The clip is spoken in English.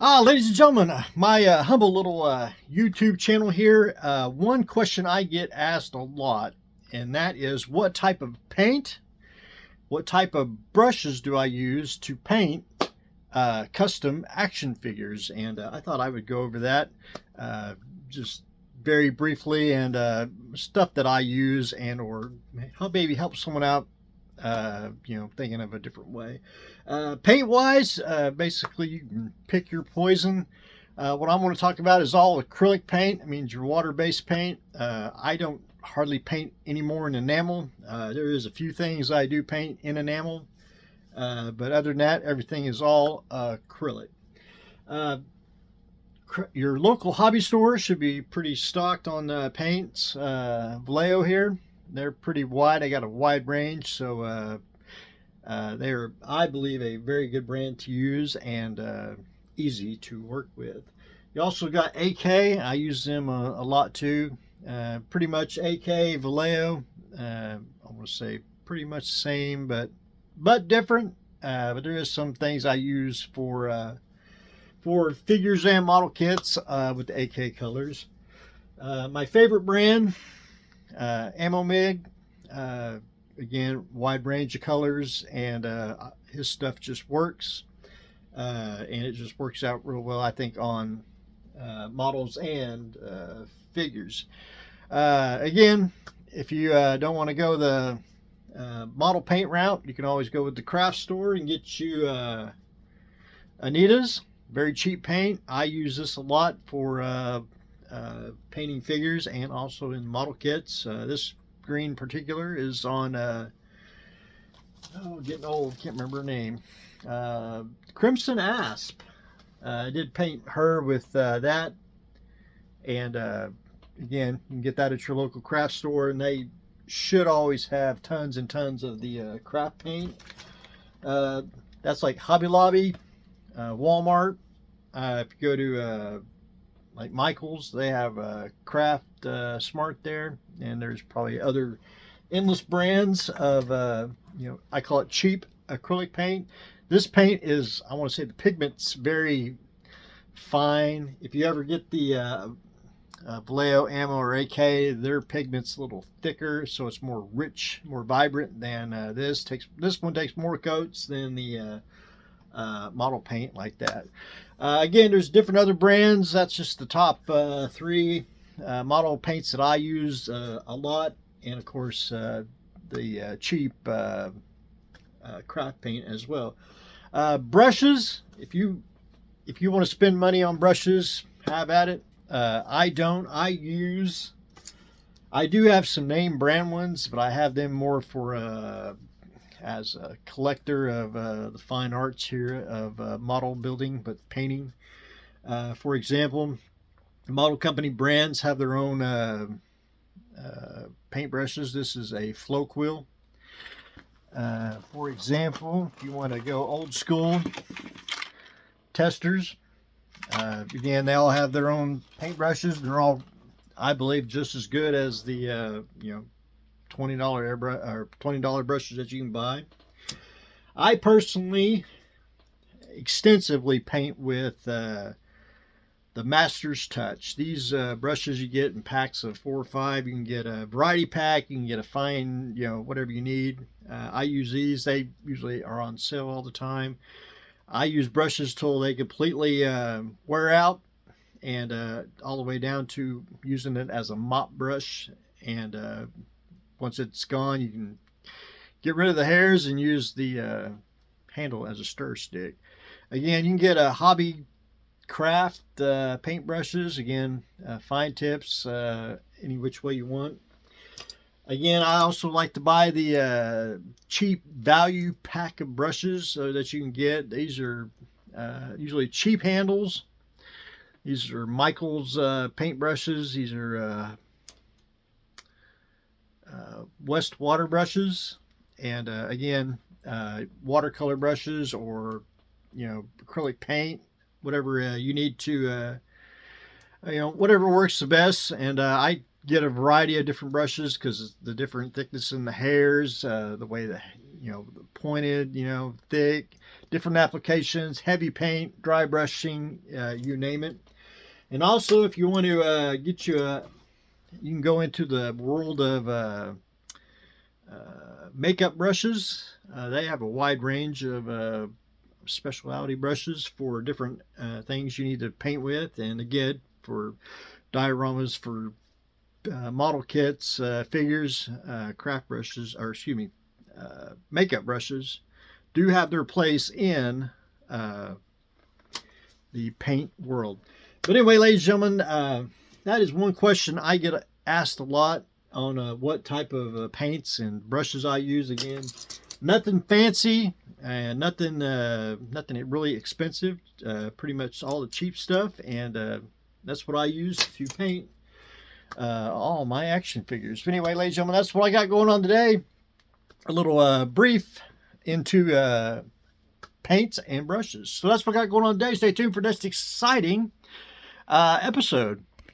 Ladies and gentlemen, my humble little YouTube channel here. One question I get asked a lot, and that is what type of paint, what type of brushes do I use to paint custom action figures? And I thought I would go over that just very briefly and stuff that I use and or maybe help someone out thinking of a different way. Paint wise, basically you can pick your poison. What I'm going to talk about is all acrylic paint. It means your water-based paint. I don't hardly paint anymore in enamel. There is a few things I do paint in enamel, but other than that, everything is all acrylic. Your local hobby store should be pretty stocked on paints. Vallejo here, they're pretty wide. I got a wide range, so they're, I believe, a very good brand to use and easy to work with. You also got AK. I use them a lot too. Pretty much AK, Vallejo. I want to say pretty much the same, but different. But there is some things I use for figures and model kits with the AK colors. My favorite brand, Ammo Mig. Again, wide range of colors, and his stuff just works, and it just works out real well, I think, on models and figures. Again, if you don't want to go the model paint route, you can always go with the craft store and get you Anita's. Very cheap paint. I use this a lot for painting figures and also in model kits. This green particular is on getting old, can't remember her name, Crimson Asp. I did paint her with that, and again, you can get that at your local craft store, and they should always have tons and tons of the craft paint. That's like Hobby Lobby, Walmart. If you go to like Michael's, they have Craft Smart there, and there's probably other endless brands of I call it cheap acrylic paint. This paint is, I want to say, the pigment's very fine. If you ever get the Vallejo Ammo or AK, their pigment's a little thicker, so it's more rich, more vibrant than this. This one takes more coats than the model paint like that. Again, there's different other brands. That's just the top three model paints that I use a lot, and of course the cheap craft paint as well. Brushes, if you want to spend money on brushes, have at it. I don't. I do have some name brand ones, but I have them more for as a collector of the fine arts here of model building, but painting. For example, model company brands have their own paint brushes. This is a Floquil. For example, if you want to go old school, Testers. Again, they all have their own paint brushes. They're all, I believe, just as good as the $20 brushes that you can buy. I personally extensively paint with the Master's Touch. These brushes you get in packs of 4 or 5. You can get a variety pack. You can get a fine, whatever you need. I use these. They usually are on sale all the time. I use brushes till they completely wear out, and all the way down to using it as a mop brush. And once it's gone, you can get rid of the hairs and use the handle as a stir stick. Again, you can get a hobby craft paint brushes. Again, fine tips, any which way you want. Again, I also like to buy the cheap value pack of brushes that you can get. These are usually cheap handles. These are Michael's paint brushes. These are West water brushes, and again, watercolor brushes or acrylic paint, whatever you need to whatever works the best. And I get a variety of different brushes because the different thickness in the hairs, the way the pointed, thick, different applications, heavy paint, dry brushing, you name it. And also, if you want to you can go into the world of makeup brushes. They have a wide range of specialty brushes for different things you need to paint with, and again, for dioramas, for model kits, figures, craft brushes, or excuse me, makeup brushes do have their place in the paint world. But anyway, ladies and gentlemen, that is one question I get asked a lot on what type of paints and brushes I use. Again, nothing fancy and nothing really expensive. Pretty much all the cheap stuff, and that's what I use to paint all my action figures. But anyway, ladies and gentlemen, that's what I got going on today. A little brief into paints and brushes. So that's what I got going on today. Stay tuned for next exciting episode.